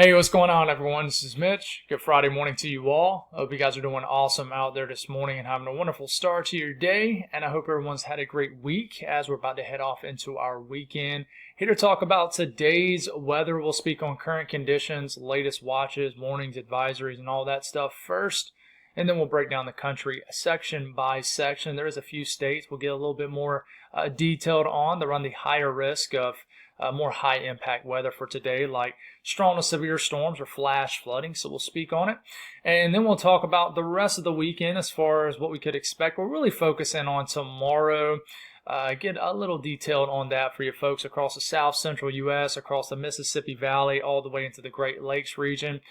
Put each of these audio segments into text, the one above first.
Hey, what's going on, everyone? This is Mitch. Good Friday morning to you all. I hope you guys are doing awesome out there this morning and having a wonderful start to your day. And I hope everyone's had a great week as we're about to head off into our weekend. Here to talk about today's weather. We'll speak on current conditions, latest watches, warnings, advisories, and all that stuff first. And then we'll break down the country section by section. There is a few states we'll get a little bit more detailed on. They're on the higher risk of more high impact weather for today, like strong to severe storms or flash flooding, so we'll speak on it. And then we'll talk about the rest of the weekend as far as what we could expect. We'll really focus in on tomorrow, get a little detailed on that for you folks across the south central U.S., across the Mississippi Valley, all the way into the Great Lakes region,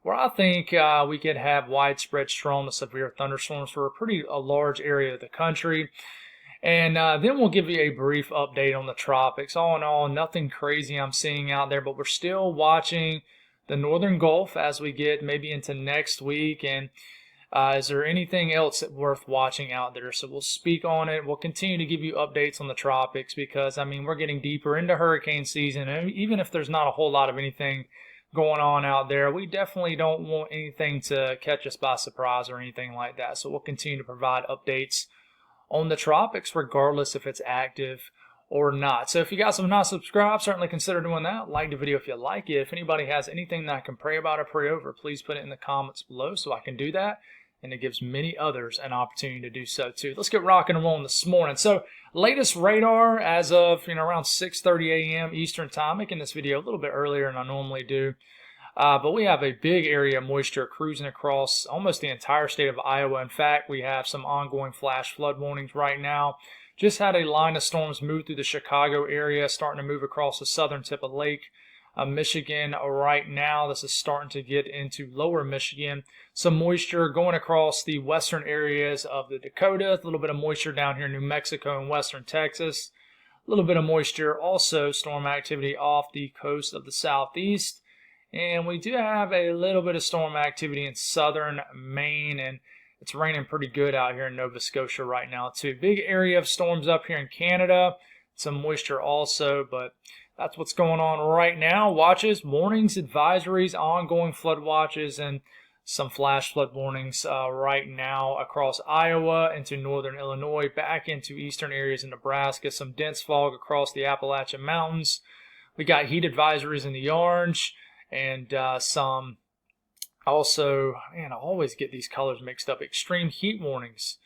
where I think we could have widespread strong to severe thunderstorms for a large area of the country. And then we'll give you a brief update on the tropics. All in all, nothing crazy I'm seeing out there, but we're still watching the northern Gulf as we get maybe into next week. And is there anything else worth watching out there? So we'll speak on it. We'll continue to give you updates on the tropics because, I mean, we're getting deeper into hurricane season. And even if there's not a whole lot of anything going on out there, we definitely don't want anything to catch us by surprise or anything like that. So we'll continue to provide updates on the tropics, regardless if it's active or not. So if you guys have not subscribed, certainly consider doing that. Like the video if you like it. If anybody has anything that I can pray about or pray over, please put it in the comments below so I can do that. And it gives many others an opportunity to do so too. Let's get rocking and rolling this morning. So latest radar as of around 6:30 a.m. Eastern time. Making this video a little bit earlier than I normally do. But we have a big area of moisture cruising across almost the entire state of Iowa. In fact, we have some ongoing flash flood warnings right now. Just had a line of storms move through the Chicago area, starting to move across the southern tip of Lake Michigan right now. This is starting to get into lower Michigan. Some moisture going across the western areas of the Dakotas. A little bit of moisture down here in New Mexico and western Texas. A little bit of moisture, also storm activity off the coast of the southeast. And we do have a little bit of storm activity in southern Maine, and it's raining pretty good out here in Nova Scotia right now too. Big area of storms up here in Canada, some moisture also, but that's what's going on right now. Watches, warnings, advisories, ongoing flood watches, and some flash flood warnings right now across Iowa into northern Illinois, back into eastern areas in Nebraska. Some dense fog across the Appalachian Mountains. We got heat advisories in the orange. And some also, man, I always get these colors mixed up. Extreme heat warnings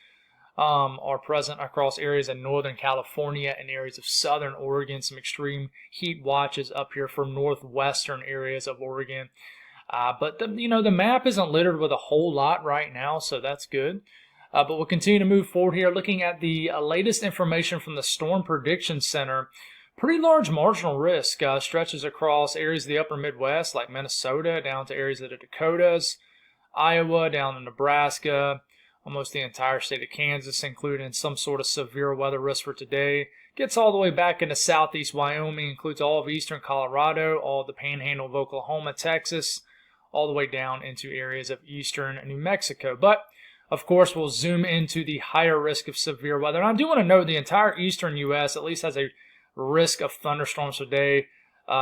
are present across areas in northern California and areas of southern Oregon. Some extreme heat watches up here for northwestern areas of Oregon. But the map isn't littered with a whole lot right now, so that's good. But we'll continue to move forward here, looking at the latest information from the Storm Prediction Center. Pretty large marginal risk stretches across areas of the upper Midwest like Minnesota down to areas of the Dakotas, Iowa down to Nebraska, almost the entire state of Kansas included in some sort of severe weather risk for today. Gets all the way back into southeast Wyoming, includes all of eastern Colorado, all of the panhandle of Oklahoma, Texas, all the way down into areas of eastern New Mexico. But of course, we'll zoom into the higher risk of severe weather. And I do want to note the entire eastern U.S. at least has a risk of thunderstorms today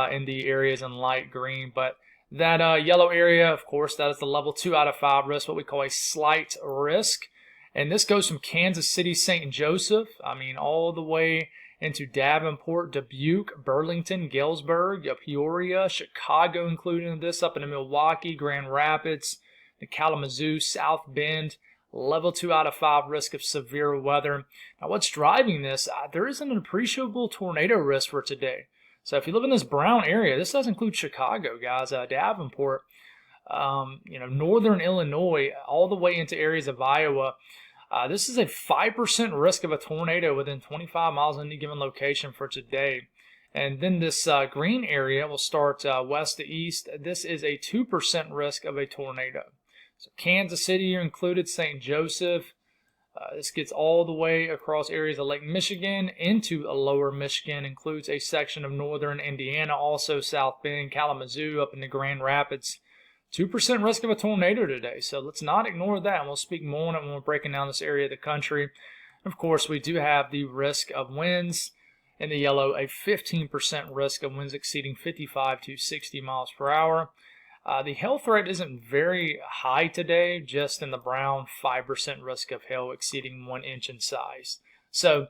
in the areas in light green. But that yellow area, of course, that is the level 2 out of 5 risk, what we call a slight risk. And this goes from Kansas City, St. Joseph, all the way into Davenport, Dubuque, Burlington, Galesburg, Peoria, Chicago included in this, up into Milwaukee, Grand Rapids, the Kalamazoo, South Bend. Level 2 out of 5 risk of severe weather. Now, what's driving this? There is an appreciable tornado risk for today. So if you live in this brown area, this does include Chicago, guys, Davenport, northern Illinois, all the way into areas of Iowa. This is a 5% risk of a tornado within 25 miles of any given location for today. And then this green area will start west to east. This is a 2% risk of a tornado. So Kansas City included, St. Joseph. This gets all the way across areas of Lake Michigan into lower Michigan, includes a section of northern Indiana, also South Bend, Kalamazoo, up into Grand Rapids. 2% risk of a tornado today, so let's not ignore that. And we'll speak more on it when we're breaking down this area of the country. Of course, we do have the risk of winds. In the yellow, a 15% risk of winds exceeding 55 to 60 miles per hour. The hail threat isn't very high today, just in the brown, 5% risk of hail exceeding 1 inch in size. So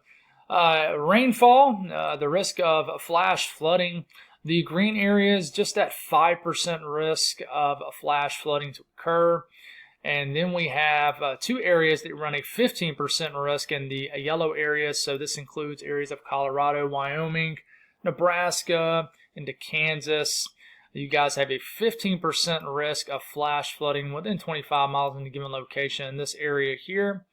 rainfall, the risk of flash flooding, the green areas just at 5% risk of flash flooding to occur. And then we have 2 areas that run a 15% risk in the yellow areas. So this includes areas of Colorado, Wyoming, Nebraska, into Kansas. You guys have a 15% risk of flash flooding within 25 miles in a given location in this area here.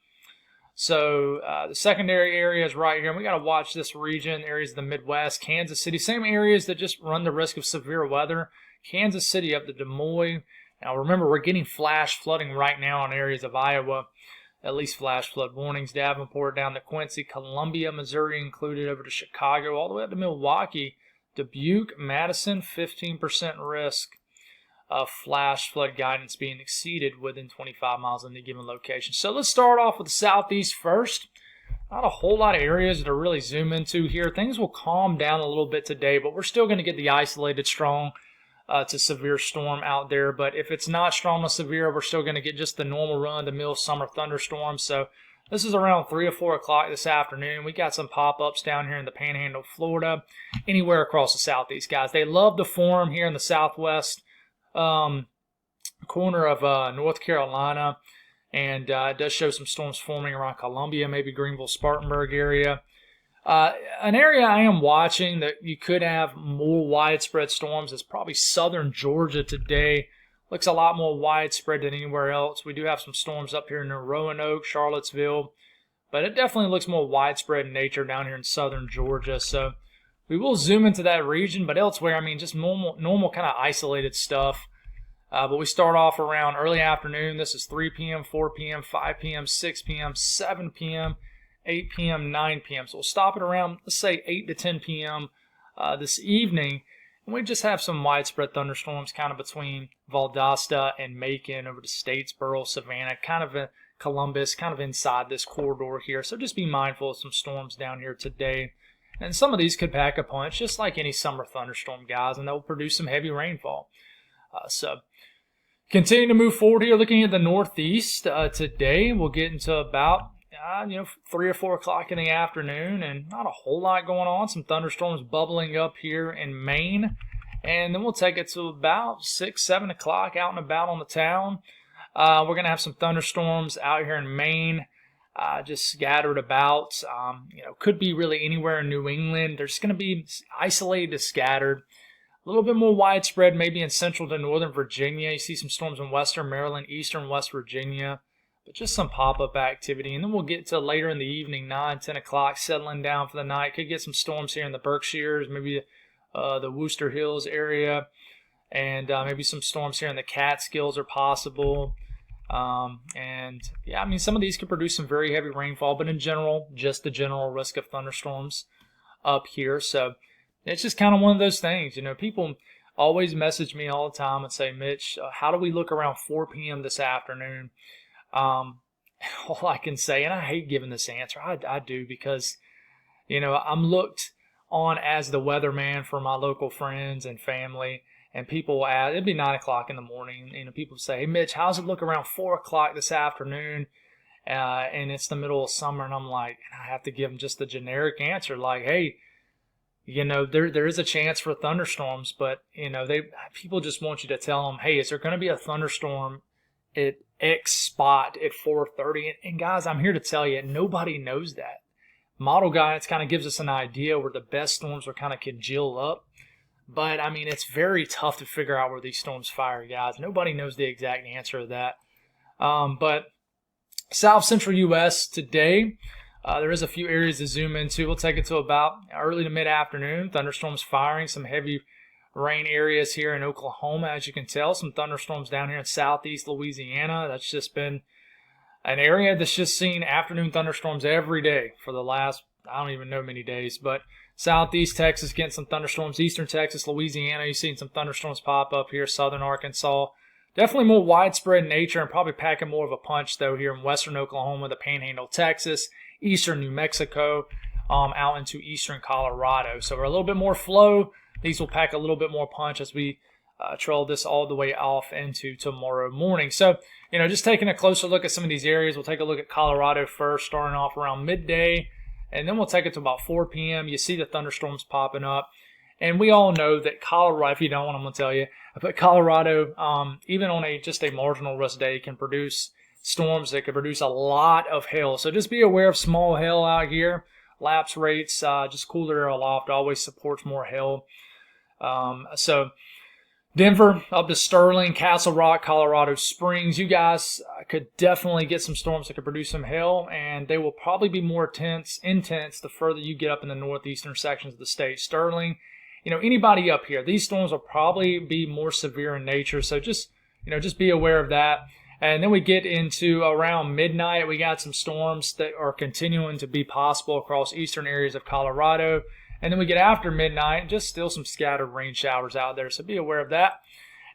So the secondary area is right here. And we got to watch this region, areas of the Midwest, Kansas City, same areas that just run the risk of severe weather. Kansas City up to Des Moines. Now remember, we're getting flash flooding right now in areas of Iowa, at least flash flood warnings. Davenport down to Quincy, Columbia, Missouri included, over to Chicago, all the way up to Milwaukee. Dubuque, Madison, 15% risk of flash flood guidance being exceeded within 25 miles in a given location. So let's start off with the southeast first. Not a whole lot of areas to really zoom into here. Things will calm down a little bit today, but we're still going to get the isolated strong to severe storm out there. But if it's not strong to severe, we're still going to get just the normal run-of-the-mill summer thunderstorms. So this is around 3 or 4 o'clock this afternoon. We got some pop-ups down here in the Panhandle of Florida, anywhere across the southeast, guys. They love to form here in the southwest corner of North Carolina, and it does show some storms forming around Columbia, maybe Greenville, Spartanburg area. An area I am watching that you could have more widespread storms is probably southern Georgia today. Looks a lot more widespread than anywhere else. We do have some storms up here near Roanoke, Charlottesville, but it definitely looks more widespread in nature down here in southern Georgia. So we will zoom into that region, but elsewhere, I mean, just normal kind of isolated stuff. But we start off around early afternoon. This is 3 p.m., 4 p.m., 5 p.m., 6 p.m., 7 p.m., 8 p.m., 9 p.m. So we'll stop at around, let's say, 8 to 10 p.m. This evening. And we just have some widespread thunderstorms kind of between Valdosta and Macon over to Statesboro, Savannah, kind of in Columbus, kind of inside this corridor here. So just be mindful of some storms down here today. And some of these could pack a punch, just like any summer thunderstorm, guys, and they'll produce some heavy rainfall. So continue to move forward here, looking at the northeast. Today we'll get into about 3 or 4 o'clock in the afternoon, and not a whole lot going on. Some thunderstorms bubbling up here in Maine, and then we'll take it to about 6, 7 o'clock out and about on the town. We're going to have some thunderstorms out here in Maine, just scattered about. Could be really anywhere in New England. They're just going to be isolated to scattered. A little bit more widespread maybe in central to northern Virginia. You see some storms in western Maryland, eastern West Virginia. But just some pop-up activity. And then we'll get to later in the evening, 9, 10 o'clock, settling down for the night. Could get some storms here in the Berkshires, maybe the Worcester Hills area. And maybe some storms here in the Catskills are possible. Some of these could produce some very heavy rainfall. But in general, just the general risk of thunderstorms up here. So it's just kind of one of those things. People always message me all the time and say, Mitch, how do we look around 4 p.m. this afternoon? All I can say, and I hate giving this answer, I do, because, I'm looked on as the weatherman for my local friends and family, and people ask, it'd be 9 o'clock in the morning, people say, hey, Mitch, how's it look around 4 o'clock this afternoon? And it's the middle of summer, and I'm like, I have to give them just the generic answer, like, hey, there is a chance for thunderstorms, but, people just want you to tell them, hey, is there going to be a thunderstorm at X spot at 4:30? And guys, I'm here to tell you, nobody knows that. Model guidance kind of gives us an idea where the best storms are kind of congeal up. But, it's very tough to figure out where these storms fire, guys. Nobody knows the exact answer to that. But south central U.S. today, there is a few areas to zoom into. We'll take it to about early to mid-afternoon. Thunderstorms firing, some heavy rain areas here in Oklahoma, as you can tell. Some thunderstorms down here in southeast Louisiana. That's just been an area that's just seen afternoon thunderstorms every day for the last, I don't even know many days. But southeast Texas getting some thunderstorms. Eastern Texas, Louisiana, you've seen some thunderstorms pop up here. Southern Arkansas. Definitely more widespread in nature and probably packing more of a punch, though, here in western Oklahoma, the Panhandle, Texas, eastern New Mexico, out into eastern Colorado. So we're a little bit more flow. These will pack a little bit more punch as we trail this all the way off into tomorrow morning. So, just taking a closer look at some of these areas, we'll take a look at Colorado first, starting off around midday, and then we'll take it to about 4 p.m. You see the thunderstorms popping up. And we all know that Colorado, if you don't, I'm going to tell you, but Colorado, even on just a marginal risk day, can produce storms that could produce a lot of hail. So just be aware of small hail out here. Lapse rates, just cooler air aloft always supports more hail. So Denver up to Sterling, Castle Rock, Colorado Springs. You guys could definitely get some storms that could produce some hail, and they will probably be more intense the further you get up in the northeastern sections of the state. Sterling, anybody up here, these storms will probably be more severe in nature. So just be aware of that. And then we get into around midnight, we got some storms that are continuing to be possible across eastern areas of Colorado. And then we get after midnight, just still some scattered rain showers out there, so be aware of that.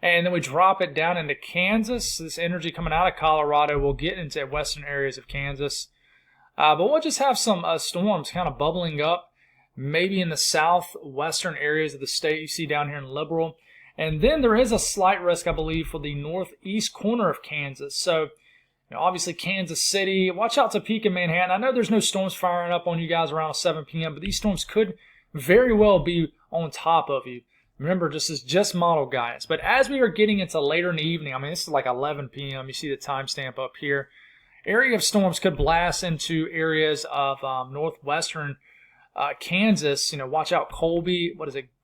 And then we drop it down into Kansas. This energy coming out of Colorado will get into western areas of Kansas. But we'll just have some storms kind of bubbling up, maybe in the southwestern areas of the state you see down here in Liberal. And then there is a slight risk, I believe, for the northeast corner of Kansas. So, obviously Kansas City, watch out Topeka, Manhattan. I know there's no storms firing up on you guys around 7 p.m., but these storms could very well be on top of you. Remember, this is just model guidance. But as we are getting into later in the evening, this is like 11 p.m. You see the timestamp up here. Area of storms could blast into areas of northwestern Kansas. Watch out Colby.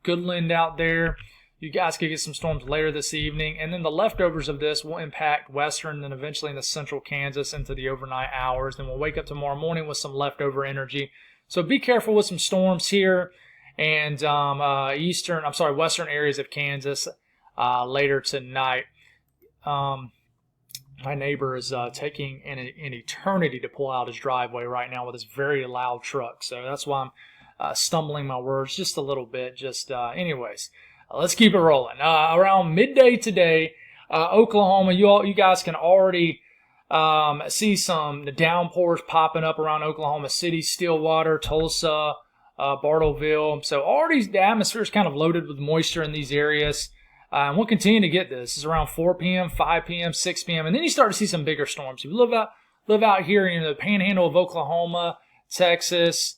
Goodland out there. You guys could get some storms later this evening. And then the leftovers of this will impact western, then eventually into central Kansas into the overnight hours. Then we'll wake up tomorrow morning with some leftover energy. So be careful with some storms here and western areas of Kansas later tonight. My neighbor is taking an eternity to pull out his driveway right now with his very loud truck. So that's why I'm stumbling my words just a little bit. Anyways. Let's keep it rolling. Around midday today, Oklahoma, you guys can already see the downpours popping up around Oklahoma City, Stillwater, Tulsa, Bartlesville. So already the atmosphere is kind of loaded with moisture in these areas. And we'll continue to get this. It's around 4 p.m., 5 p.m., 6 p.m. And then you start to see some bigger storms. If you live out here in the panhandle of Oklahoma, Texas,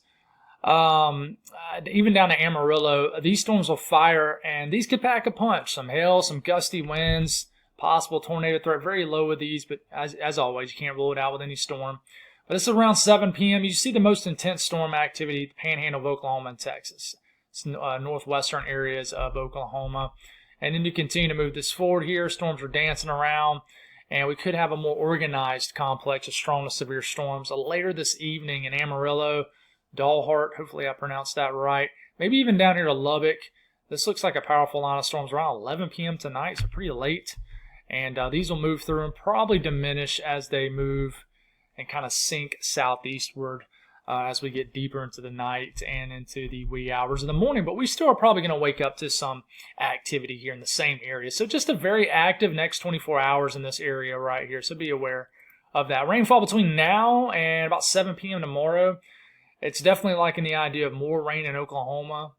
even down to Amarillo, these storms will fire, and these could pack a punch. Some hail, some gusty winds, possible tornado threat. Very low with these, but as always, you can't rule it out with any storm. But it's around 7 p.m. You see the most intense storm activity, the panhandle of Oklahoma and Texas. It's northwestern areas of Oklahoma. And then you continue to move this forward here. Storms are dancing around, and we could have a more organized complex of strong to severe storms later this evening in Amarillo, Dalhart, hopefully I pronounced that right. Maybe even down here to Lubbock. This looks like a powerful line of storms around 11 p.m. tonight, so pretty late. And these will move through and probably diminish as they move and kind of sink southeastward as we get deeper into the night and into the wee hours of the morning. But we still are probably going to wake up to some activity here in the same area. So just a very active next 24 hours in this area right here. So be aware of that. Rainfall between now and about 7 p.m. tomorrow. It's definitely liking the idea of more rain in Oklahoma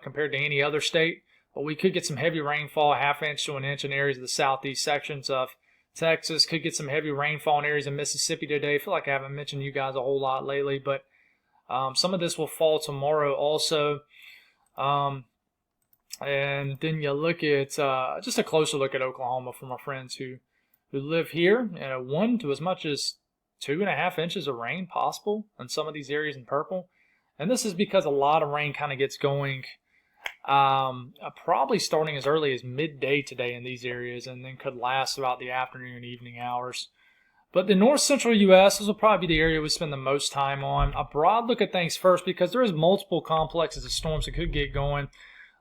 compared to any other state. But we could get some heavy rainfall, a half inch to an inch in areas of the southeast sections of Texas. Could get some heavy rainfall in areas of Mississippi today. I feel like I haven't mentioned you guys a whole lot lately, but some of this will fall tomorrow also. And then you look at just a closer look at Oklahoma from our friends who live here. 1 to as much as 2.5 inches of rain possible in some of these areas in purple. And this is because a lot of rain kind of gets going probably starting as early as midday today in these areas and then could last throughout the afternoon and evening hours. But the north central U.S., this will probably be the area we spend the most time on. A broad look at things first because there is multiple complexes of storms that could get going.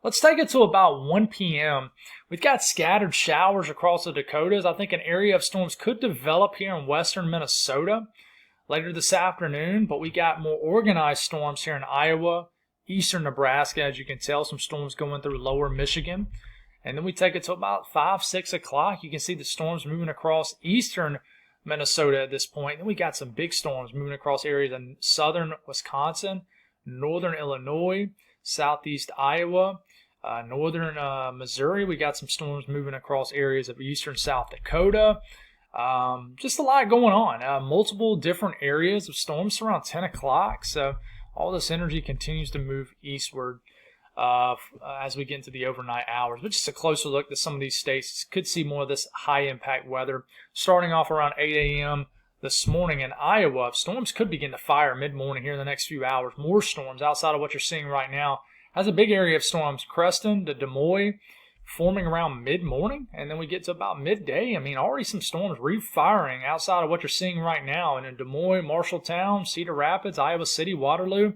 Let's take it to about 1 p.m. We've got scattered showers across the Dakotas. I think an area of storms could develop here in western Minnesota later this afternoon, but we got more organized storms here in Iowa, eastern Nebraska. As you can tell, some storms going through lower Michigan. And then we take it to about 5, 6 o'clock. You can see the storms moving across eastern Minnesota at this point. Then we got some big storms moving across areas in southern Wisconsin, northern Illinois, southeast Iowa, Northern Missouri, we got some storms moving across areas of eastern South Dakota. Just a lot going on. Multiple different areas of storms around 10 o'clock. So all this energy continues to move eastward as we get into the overnight hours. But just a closer look at some of these states could see more of this high impact weather. Starting off around 8 a.m. this morning in Iowa, storms could begin to fire mid-morning here in the next few hours. More storms outside of what you're seeing right now. Has a big area of storms, Creston to Des Moines, forming around mid-morning, and then we get to about midday. I mean, already some storms refiring outside of what you're seeing right now. And in Des Moines, Marshalltown, Cedar Rapids, Iowa City, Waterloo.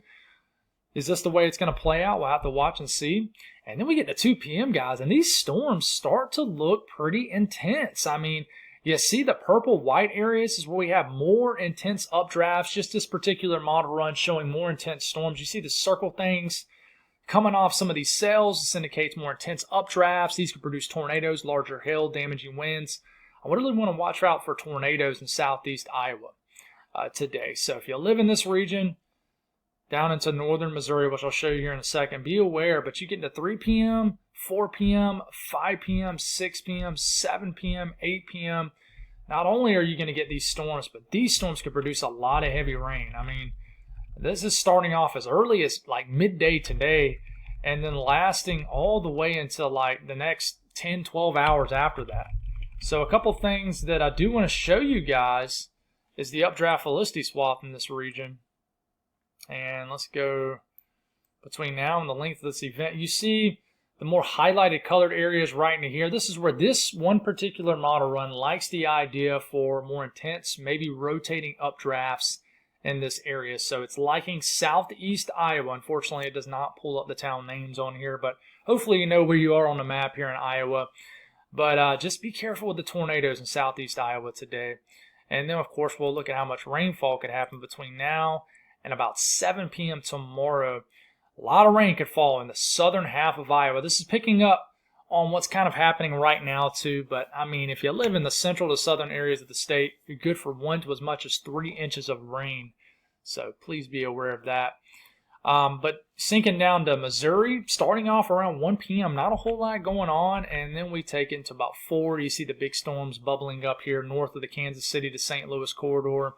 Is this the way it's going to play out? We'll have to watch and see. And then we get to 2 p.m., guys, and these storms start to look pretty intense. I mean, you see the purple-white areas is where we have more intense updrafts. Just this particular model run showing more intense storms. You see the circle things coming off some of these cells. This indicates more intense updrafts. These could produce tornadoes, larger hail, damaging winds. I really want to watch out for tornadoes in southeast Iowa today. So if you live in this region, down into northern Missouri, which I'll show you here in a second, be aware. But you get into 3 p.m., 4 p.m., 5 p.m., 6 p.m., 7 p.m., 8 p.m. Not only are you going to get these storms, but these storms could produce a lot of heavy rain. I mean, this is starting off as early as like midday today and then lasting all the way until like the next 10, 12 hours after that. So a couple things that I do want to show you guys is the updraft velocity swath in this region. And let's go between now and the length of this event. You see the more highlighted colored areas right into here. This is where this one particular model run likes the idea for more intense, maybe rotating updrafts in this area. So it's liking southeast Iowa. Unfortunately, it does not pull up the town names on here, but hopefully you know where you are on the map here in Iowa. But just be careful with the tornadoes in southeast Iowa today. And then, of course, we'll look at how much rainfall could happen between now and about 7 p.m. tomorrow. A lot of rain could fall in the southern half of Iowa. This is picking up on what's kind of happening right now too. But I mean, if you live in the central to southern areas of the state, you're good for 1 to as much as 3 inches of rain. So please be aware of that. But sinking down to Missouri, starting off around 1 p.m., not a whole lot going on. And then we take it into about 4. You see the big storms bubbling up here north of the Kansas City to St. Louis corridor.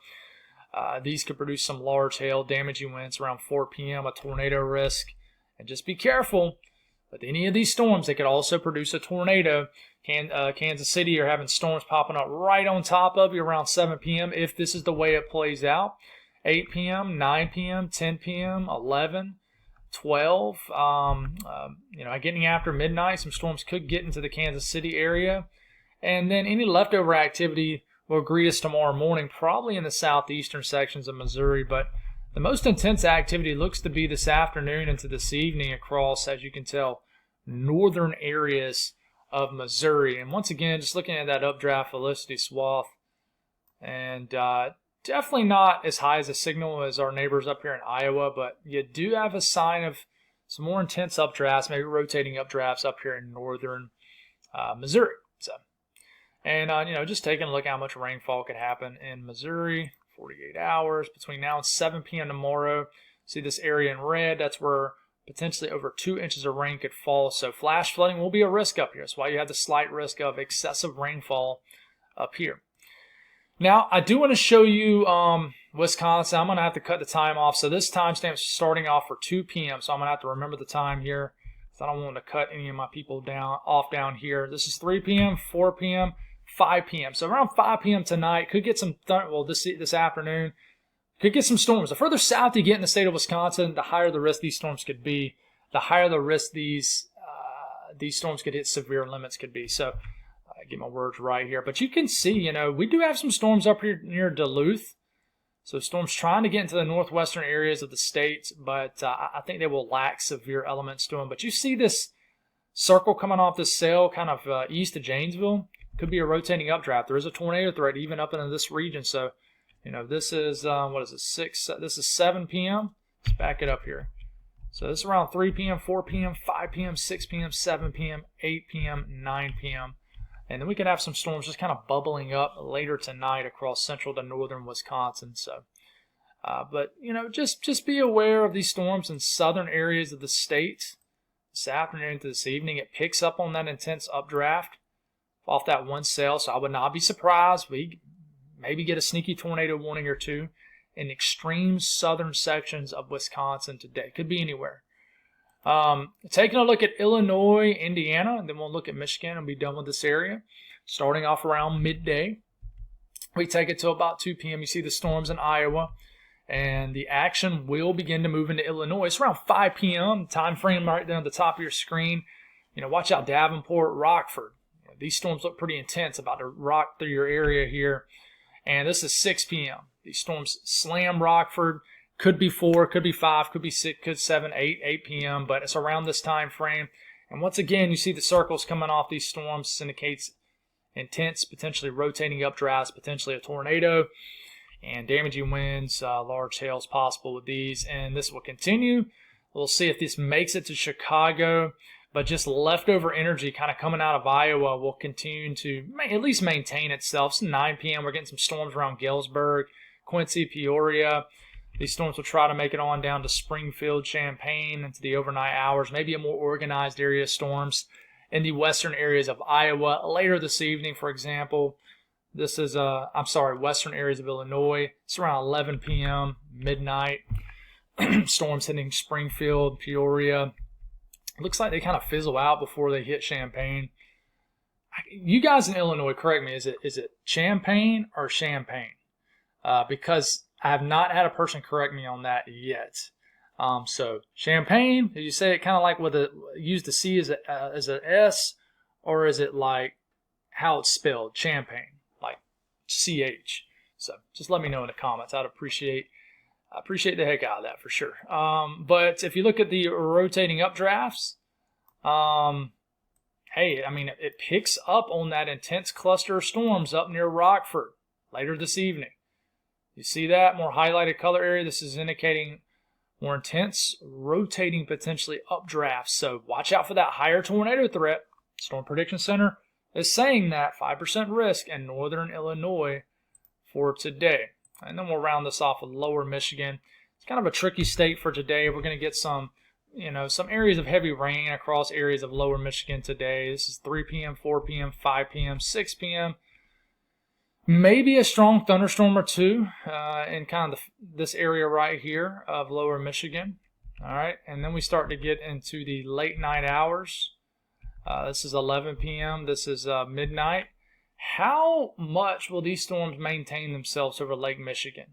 These could produce some large hail, damaging winds around 4 p.m., a tornado risk. And just be careful with any of these storms. They could also produce a tornado. Kansas City are having storms popping up right on top of you around 7 p.m. if this is the way it plays out. 8 p.m., 9 p.m., 10 p.m., 11, 12. Getting after midnight, some storms could get into the Kansas City area. And then any leftover activity will greet us tomorrow morning, probably in the southeastern sections of Missouri. But the most intense activity looks to be this afternoon into this evening across, as you can tell, northern areas of Missouri. And once again, just looking at that updraft velocity swath, and definitely not as high as a signal as our neighbors up here in Iowa, but you do have a sign of some more intense updrafts, maybe rotating updrafts up here in northern Missouri. And, just taking a look at how much rainfall could happen in Missouri, 48 hours between now and 7 p.m. tomorrow. See this area in red? That's where potentially over 2 inches of rain could fall. So flash flooding will be a risk up here. That's why you have the slight risk of excessive rainfall up here. Now, I do want to show you Wisconsin. I'm going to have to cut the time off. So this timestamp is starting off for 2 p.m. So I'm going to have to remember the time here. So I don't want to cut any of my people down here. This is 3 p.m., 4 p.m., 5 p.m. So around 5 p.m. tonight, could get some, this afternoon, could get some storms. The further south you get in the state of Wisconsin, the higher the risk these storms could be. The higher the risk these storms could hit severe limits could be. So get my words right here. But you can see, we do have some storms up here near Duluth. So storms trying to get into the northwestern areas of the state, but I think they will lack severe elements to them. But you see this circle coming off this sail kind of east of Janesville. Could be a rotating updraft. There is a tornado threat even up into this region. So, this is, this is 7 p.m. Let's back it up here. So this is around 3 p.m., 4 p.m., 5 p.m., 6 p.m., 7 p.m., 8 p.m., 9 p.m. And then we could have some storms just kind of bubbling up later tonight across central to northern Wisconsin. So, but, just be aware of these storms in southern areas of the state this afternoon to this evening. It picks up on that intense updraft off that one cell, so I would not be surprised. We maybe get a sneaky tornado warning or two in extreme southern sections of Wisconsin today. Could be anywhere. Taking a look at Illinois, Indiana, and then we'll look at Michigan and be done with this area. Starting off around midday, we take it to about 2 p.m. You see the storms in Iowa, and the action will begin to move into Illinois. It's around 5 p.m. Time frame right there on the top of your screen. Watch out Davenport, Rockford. These storms look pretty intense, about to rock through your area here. And this is 6 p.m. These storms slam Rockford. Could be 4, could be 5, could be 6, could 7, 8 p.m. But it's around this time frame. And once again, you see the circles coming off these storms. Indicates intense, potentially rotating updrafts, potentially a tornado, and damaging winds, large hails possible with these. And this will continue. We'll see if this makes it to Chicago. But just leftover energy kind of coming out of Iowa will continue to at least maintain itself. It's 9 p.m. We're getting some storms around Galesburg, Quincy, Peoria. These storms will try to make it on down to Springfield, Champaign into the overnight hours. Maybe a more organized area of storms in the western areas of Iowa. Later this evening, for example, this is, western areas of Illinois. It's around 11 p.m., midnight. Storms hitting Springfield, Peoria. Looks like they kind of fizzle out before they hit Champaign. You guys in Illinois, correct me. Is it Champaign or Champagne? Because I have not had a person correct me on that yet. So Champagne, did you say it kind of like use the C as an S, or is it like how it's spelled, Champagne, like CH? So just let me know in the comments. I appreciate the heck out of that for sure. But if you look at the rotating updrafts, it picks up on that intense cluster of storms up near Rockford later this evening. You see that more highlighted color area? This is indicating more intense, rotating, potentially updrafts. So watch out for that higher tornado threat. Storm Prediction Center is saying that 5% risk in northern Illinois for today. And then we'll round this off with lower Michigan. It's kind of a tricky state for today. We're going to get some areas of heavy rain across areas of lower Michigan today. This is 3 p.m., 4 p.m., 5 p.m., 6 p.m. Maybe a strong thunderstorm or two in kind of this area right here of lower Michigan. All right, and then we start to get into the late night hours. This is 11 p.m. This is midnight. How much will these storms maintain themselves over Lake Michigan?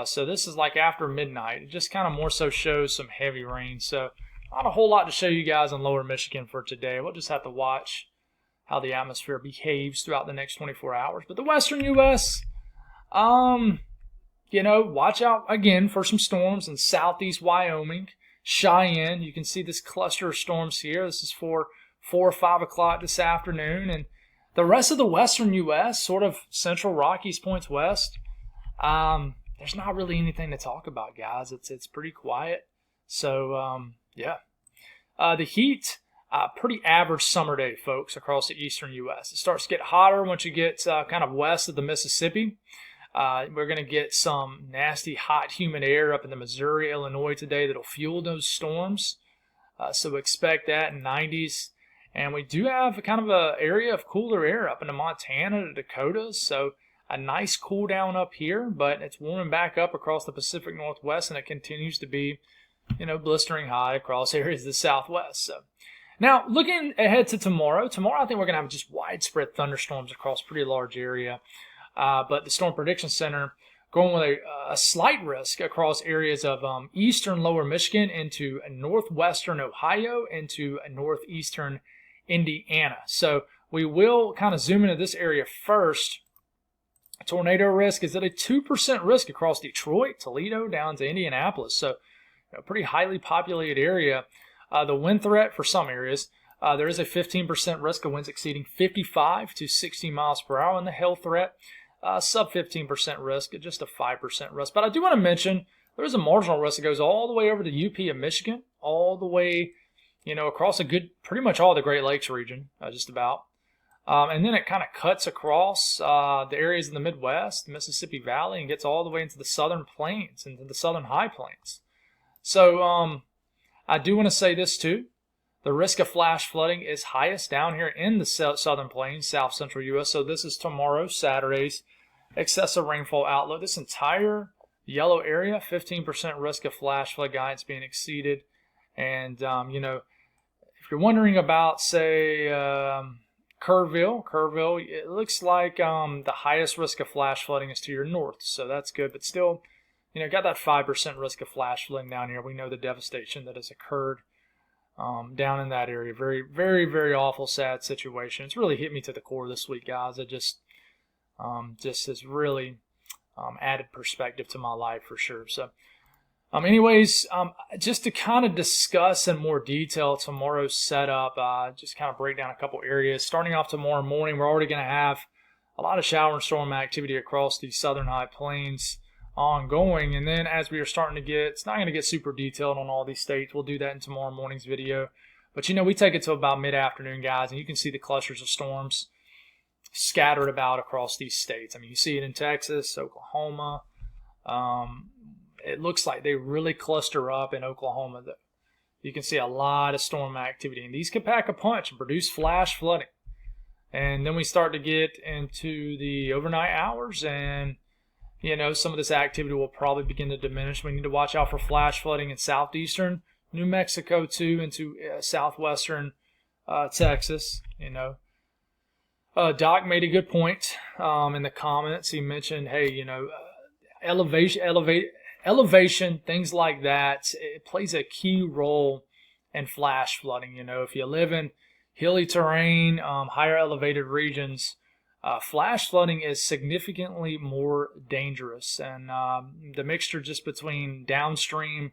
So this is like after midnight. It just kind of more so shows some heavy rain. So not a whole lot to show you guys in lower Michigan for today. We'll just have to watch how the atmosphere behaves throughout the next 24 hours. But the western U.S., watch out again for some storms in southeast Wyoming, Cheyenne. You can see this cluster of storms here. This is for 4 or 5 o'clock this afternoon. And the rest of the western U.S., sort of central Rockies points west, there's not really anything to talk about, guys. It's pretty quiet. So, the heat, pretty average summer day, folks, across the eastern U.S. It starts to get hotter once you get kind of west of the Mississippi. We're going to get some nasty, hot, humid air up in the Missouri, Illinois today that'll fuel those storms. So expect that in 90s. And we do have kind of an area of cooler air up into Montana, the Dakotas. So a nice cool down up here, but it's warming back up across the Pacific Northwest, and it continues to be, blistering hot across areas of the Southwest. So now looking ahead to tomorrow I think we're going to have just widespread thunderstorms across a pretty large area. But the Storm Prediction Center going with a slight risk across areas of eastern lower Michigan into northwestern Ohio into northeastern Indiana. So we will kind of zoom into this area first. Tornado risk is at a 2% risk across Detroit, Toledo, down to Indianapolis. So a pretty highly populated area. The wind threat for some areas, there is a 15% risk of winds exceeding 55 to 60 miles per hour. And the hail threat, sub 15% risk, at just a 5% risk. But I do want to mention there is a marginal risk that goes all the way over to the UP of Michigan, all the way, across pretty much all the Great Lakes region, just about. And then it kind of cuts across the areas in the Midwest, the Mississippi Valley, and gets all the way into the southern plains, into the southern high plains. So I do want to say this too. The risk of flash flooding is highest down here in the southern plains, south central U.S. So this is tomorrow, Saturday's excessive rainfall outlook. This entire yellow area, 15% risk of flash flood guidance being exceeded. And, if you're wondering about, say, Kerrville, it looks like the highest risk of flash flooding is to your north. So that's good. But still, got that 5% risk of flash flooding down here. We know the devastation that has occurred down in that area. Very, very, very awful, sad situation. It's really hit me to the core this week, guys. It just has really added perspective to my life for sure. So, just to kind of discuss in more detail tomorrow's setup, just kind of break down a couple areas. Starting off tomorrow morning, we're already going to have a lot of shower and storm activity across the southern high plains ongoing, and then as we are starting to get, it's not going to get super detailed on all these states. We'll do that in tomorrow morning's video, but we take it to about mid-afternoon, guys, and you can see the clusters of storms scattered about across these states. You see it in Texas, Oklahoma. It looks like they really cluster up in Oklahoma. You can see a lot of storm activity, and these can pack a punch and produce flash flooding. And then we start to get into the overnight hours, and some of this activity will probably begin to diminish. We need to watch out for flash flooding in southeastern New Mexico too, into southwestern Texas. Doc made a good point in the comments. He mentioned, hey, elevation, things like that, it plays a key role in flash flooding. If you live in hilly terrain, higher elevated regions, flash flooding is significantly more dangerous, and the mixture just between downstream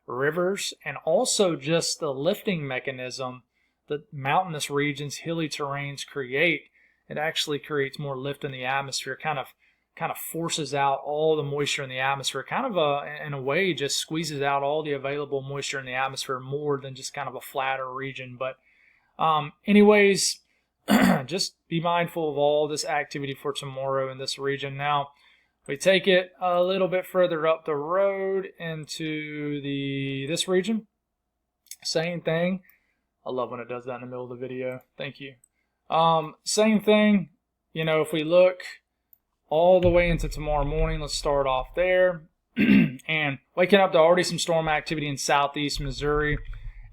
rivers and also just the lifting mechanism that mountainous regions, hilly terrains create, it actually creates more lift in the atmosphere, kind of forces out all the moisture in the atmosphere, in a way just squeezes out all the available moisture in the atmosphere more than just kind of a flatter region. But anyways, just be mindful of all this activity for tomorrow in this region. Now, we take it a little bit further up the road into this region. Same thing. I love when it does that in the middle of the video. Thank you. Same thing. If we look all the way into tomorrow morning, let's start off there. And waking up to already some storm activity in southeast Missouri.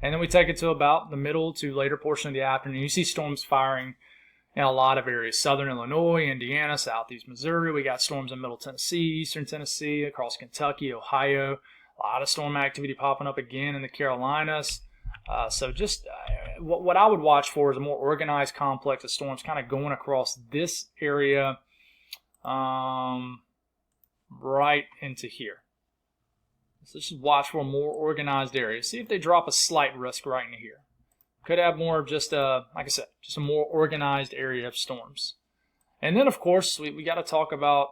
And then we take it to about the middle to later portion of the afternoon. You see storms firing in a lot of areas. Southern Illinois, Indiana, southeast Missouri. We got storms in middle Tennessee, eastern Tennessee, across Kentucky, Ohio. A lot of storm activity popping up again in the Carolinas. So just what I would watch for is a more organized complex of storms kind of going across this area right into here. So just watch for a more organized area. See if they drop a slight risk right into here. Could have more of just like I said, just a more organized area of storms. And then, of course, we got to talk about,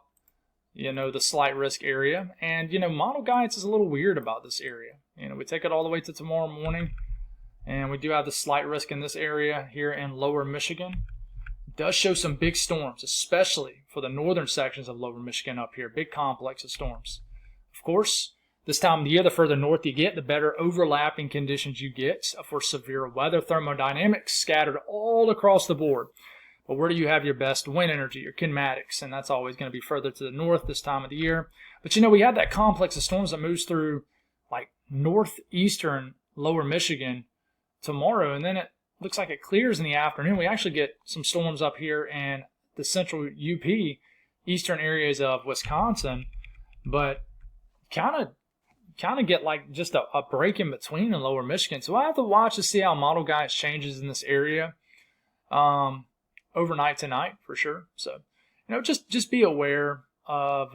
the slight risk area. And, model guidance is a little weird about this area. We take it all the way to tomorrow morning. And we do have the slight risk in this area here in lower Michigan. It does show some big storms, especially for the northern sections of lower Michigan up here. Big complex of storms. Of course, this time of the year, the further north you get, the better overlapping conditions you get for severe weather. Thermodynamics scattered all across the board. But where do you have your best wind energy, your kinematics? And that's always going to be further to the north this time of the year. But we have that complex of storms that moves through like northeastern lower Michigan tomorrow. And then it looks like it clears in the afternoon. We actually get some storms up here in the central UP, eastern areas of Wisconsin. But kind of get like just a break in between in lower Michigan. So I have to watch to see how model guidance changes in this area overnight tonight for sure. So, just be aware of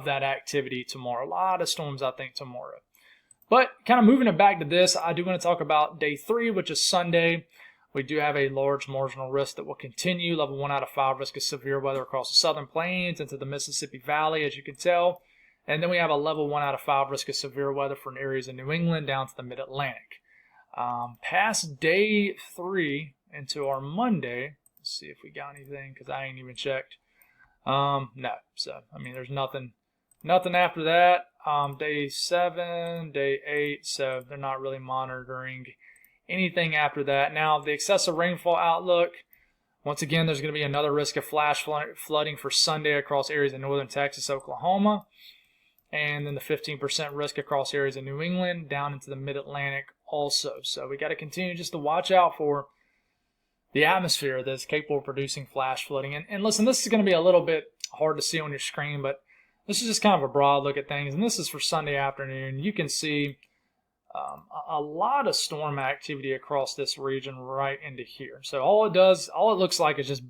that activity tomorrow. A lot of storms, I think, tomorrow. But kind of moving it back to this, I do want to talk about day 3, which is Sunday. We do have a large marginal risk that will continue. Level 1 out of 5 risk of severe weather across the southern plains into the Mississippi Valley, as you can tell. And then we have a level 1 out of 5 risk of severe weather for areas in New England down to the mid-Atlantic. Past day 3 into our Monday, let's see if we got anything because I ain't even checked. No, so there's nothing after that. Day 7, day 8, so they're not really monitoring anything after that. Now, the excessive rainfall outlook, once again, there's going to be another risk of flash flooding for Sunday across areas in northern Texas, Oklahoma, and then the 15% risk across areas in New England down into the mid-Atlantic also. So we got to continue just to watch out for the atmosphere that's capable of producing flash flooding. And listen, this is going to be a little bit hard to see on your screen, but this is just kind of a broad look at things. And this is for Sunday afternoon. You can see a lot of storm activity across this region right into here. So all it looks like is just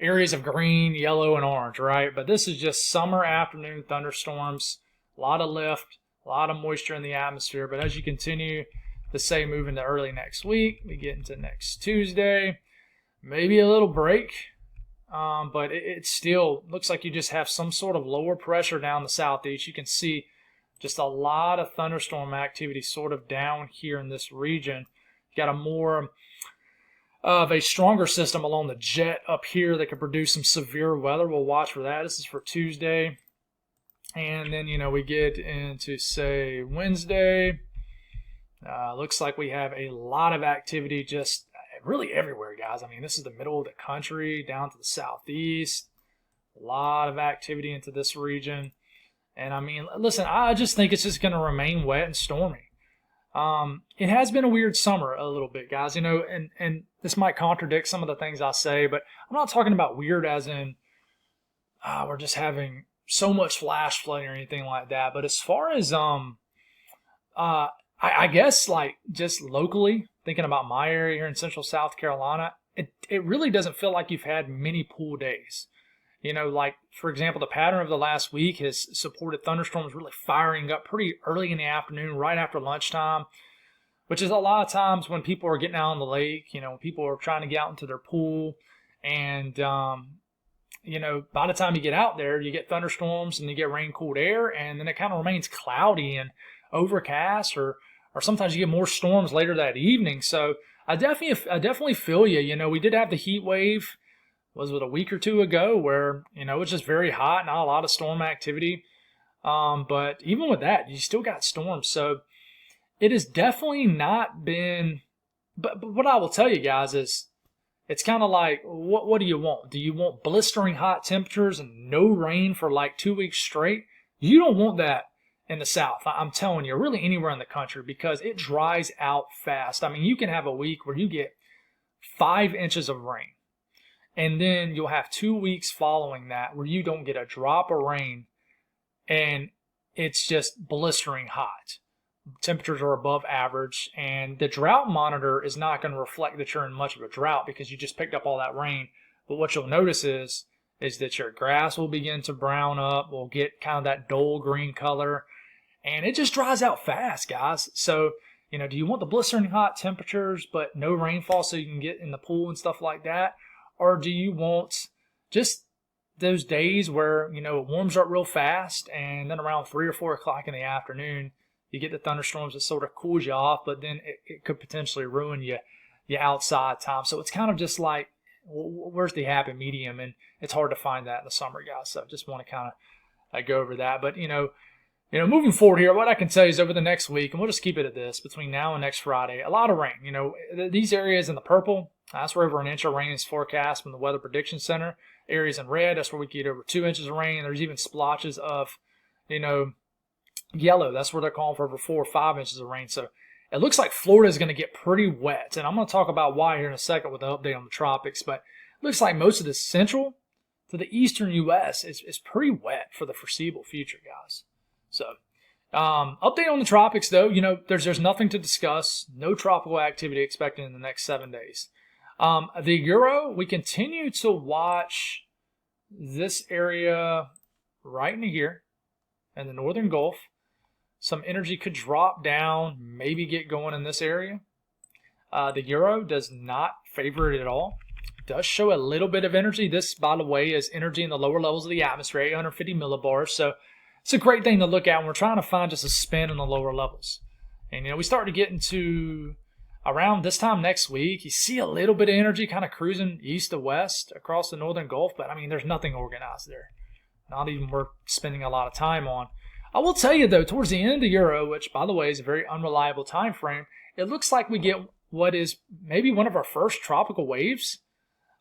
areas of green, yellow, and orange, right? But this is just summer afternoon thunderstorms, a lot of lift, a lot of moisture in the atmosphere. But as you continue to say move into early next week, we get into next Tuesday, maybe a little break, but it still looks like you just have some sort of lower pressure down the southeast. You can see just a lot of thunderstorm activity sort of down here in this region. You got a more of a stronger system along the jet up here that could produce some severe weather. We'll watch for that. This is for Tuesday. And then, we get into, say, Wednesday. Looks like we have a lot of activity just really everywhere, guys. I mean, this is the middle of the country down to the southeast. A lot of activity into this region. And, I mean, listen, I just think it's just going to remain wet and stormy. It has been a weird summer a little bit, guys, and this might contradict some of the things I say, but I'm not talking about weird as in we're just having so much flash flooding or anything like that. But as far as, I guess, like, just locally, thinking about my area here in central South Carolina, it really doesn't feel like you've had many pool days. Like, for example, the pattern of the last week has supported thunderstorms really firing up pretty early in the afternoon, right after lunchtime, which is a lot of times when people are getting out on the lake, when people are trying to get out into their pool. And, by the time you get out there, you get thunderstorms and you get rain-cooled air, and then it kind of remains cloudy and overcast, or sometimes you get more storms later that evening. So I definitely feel you. We did have the heat wave. Was it a week or two ago where, it was just very hot, not a lot of storm activity. But even with that, you still got storms. So it has definitely not been, but what I will tell you guys is it's kind of like, what do you want? Do you want blistering hot temperatures and no rain for like 2 weeks straight? You don't want that in the South. I'm telling you, really anywhere in the country, because it dries out fast. I mean, you can have a week where you get 5 inches of rain. And then you'll have 2 weeks following that where you don't get a drop of rain and it's just blistering hot. Temperatures are above average, and the drought monitor is not going to reflect that you're in much of a drought because you just picked up all that rain. But what you'll notice is that your grass will begin to brown up, will get kind of that dull green color, and it just dries out fast, guys. So, do you want the blistering hot temperatures but no rainfall so you can get in the pool and stuff like that? Or do you want just those days where, it warms up real fast and then around 3 or 4 o'clock in the afternoon, you get the thunderstorms that sort of cools you off, but then it could potentially ruin your outside time. So it's kind of just like, where's the happy medium? And it's hard to find that in the summer, guys. So just want to kind of go over that. But, moving forward here, what I can tell you is over the next week, and we'll just keep it at this, between now and next Friday, a lot of rain. These areas in the purple, that's where over an inch of rain is forecast from the Weather Prediction Center. Areas in red, that's where we get over 2 inches of rain. There's even splotches of, yellow. That's where they're calling for over 4 or 5 inches of rain. So it looks like Florida is going to get pretty wet. And I'm going to talk about why here in a second with the update on the tropics. But it looks like most of the central to the eastern U.S. is pretty wet for the foreseeable future, guys. So update on the tropics, though. There's nothing to discuss. No tropical activity expected in the next 7 days. The Euro, we continue to watch this area right in here in the northern Gulf. Some energy could drop down, maybe get going in this area. The Euro does not favor it at all. It does show a little bit of energy. This, by the way, is energy in the lower levels of the atmosphere, 850 millibars. So it's a great thing to look at when we're trying to find just a spin in the lower levels. And, we start to get into around this time next week, you see a little bit of energy kind of cruising east to west across the northern Gulf, but, there's nothing organized there. Not even worth spending a lot of time on. I will tell you, though, towards the end of the Euro, which, by the way, is a very unreliable time frame, it looks like we get what is maybe one of our first tropical waves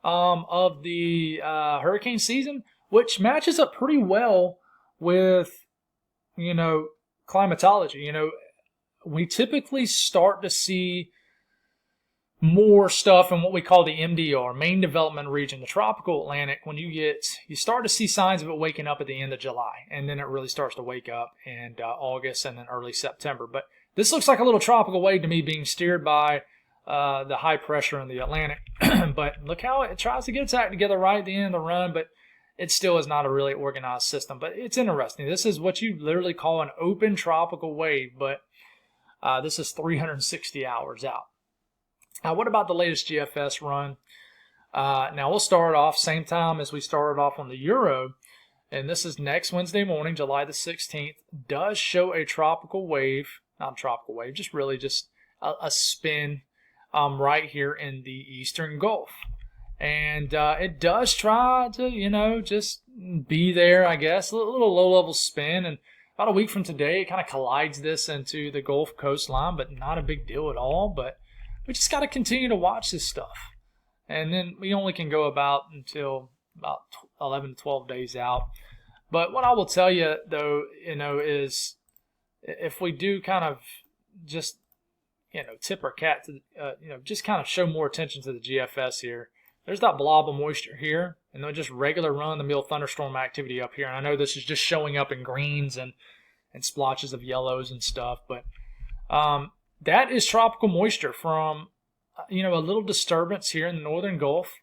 of the hurricane season, which matches up pretty well with, climatology. We typically start to see more stuff in what we call the MDR, main development region, the tropical Atlantic. When you start to see signs of it waking up at the end of July, and then it really starts to wake up in August and then early September. But this looks like a little tropical wave to me, being steered by the high pressure in the Atlantic. But look how it tries to get its act together right at the end of the run, but it still is not a really organized system. But it's interesting. This is what you literally call an open tropical wave, but this is 360 hours out. Now, what about the latest GFS run? Now, we'll start off same time as we started off on the Euro, and this is next Wednesday morning, July the 16th. Does show a tropical wave, not a tropical wave, just a spin right here in the Eastern Gulf. And it does try to, just be there, I guess, a little low-level spin. And about a week from today, it kind of collides this into the Gulf coastline, but not a big deal at all. But we just got to continue to watch this stuff. And then we only can go until about 11 to 12 days out. But what I will tell you, though, is if we do kind of just, tip our cap to, just kind of show more attention to the GFS here. There's that blob of moisture here, and then just regular run-of-the-mill thunderstorm activity up here. And I know this is just showing up in greens and splotches of yellows and stuff, but that is tropical moisture from, a little disturbance here in the northern Gulf.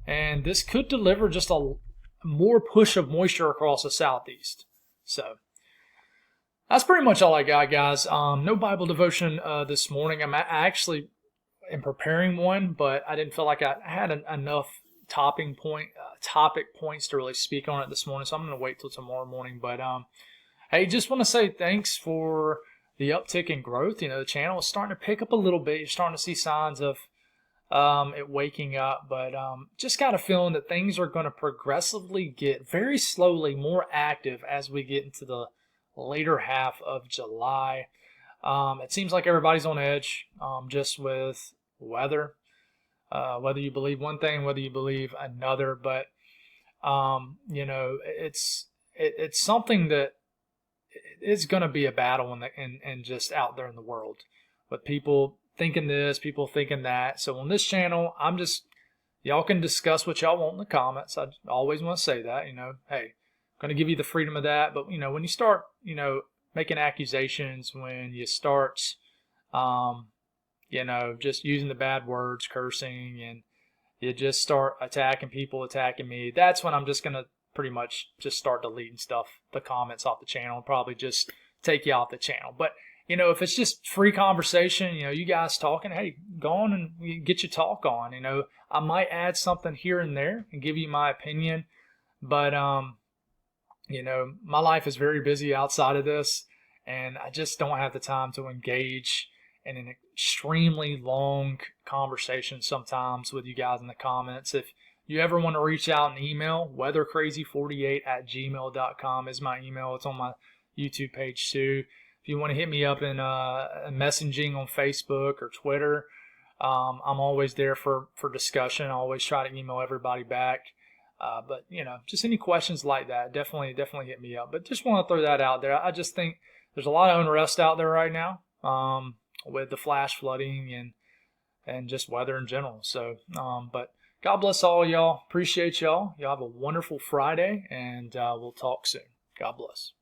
And this could deliver just a more push of moisture across the southeast. So that's pretty much all I got, guys. No Bible devotion this morning. I actually am preparing one, but I didn't feel like I had enough topic points to really speak on it this morning. So I'm going to wait till tomorrow morning. But hey, just want to say thanks for the uptick in growth. The channel is starting to pick up a little bit. You're starting to see signs of it waking up, but just got a feeling that things are going to progressively get very slowly more active as we get into the later half of July. It seems like everybody's on edge just with weather, whether you believe one thing, whether you believe another, but it's something that it's going to be a battle and just out there in the world with people thinking this, people thinking that. So on this channel, y'all can discuss what y'all want in the comments. I always want to say that, hey, going to give you the freedom of that. But, when you start, making accusations, when you start, just using the bad words, cursing, and you just start attacking people, attacking me, that's when I'm just going to pretty much just start deleting the comments off the channel, and probably just take you off the channel. But, if it's just free conversation, you guys talking, hey, go on and get your talk on. I might add something here and there and give you my opinion, but, my life is very busy outside of this, and I just don't have the time to engage in an extremely long conversation sometimes with you guys in the comments. If you ever want to reach out and email, weathercrazy48@gmail.com is my email. It's on my YouTube page too. If you want to hit me up in messaging on Facebook or Twitter, I'm always there for discussion. I always try to email everybody back. But, just any questions like that, definitely hit me up. But just want to throw that out there. I just think there's a lot of unrest out there right now with the flash flooding and just weather in general. So, but God bless all y'all. Appreciate y'all. Y'all have a wonderful Friday, and we'll talk soon. God bless.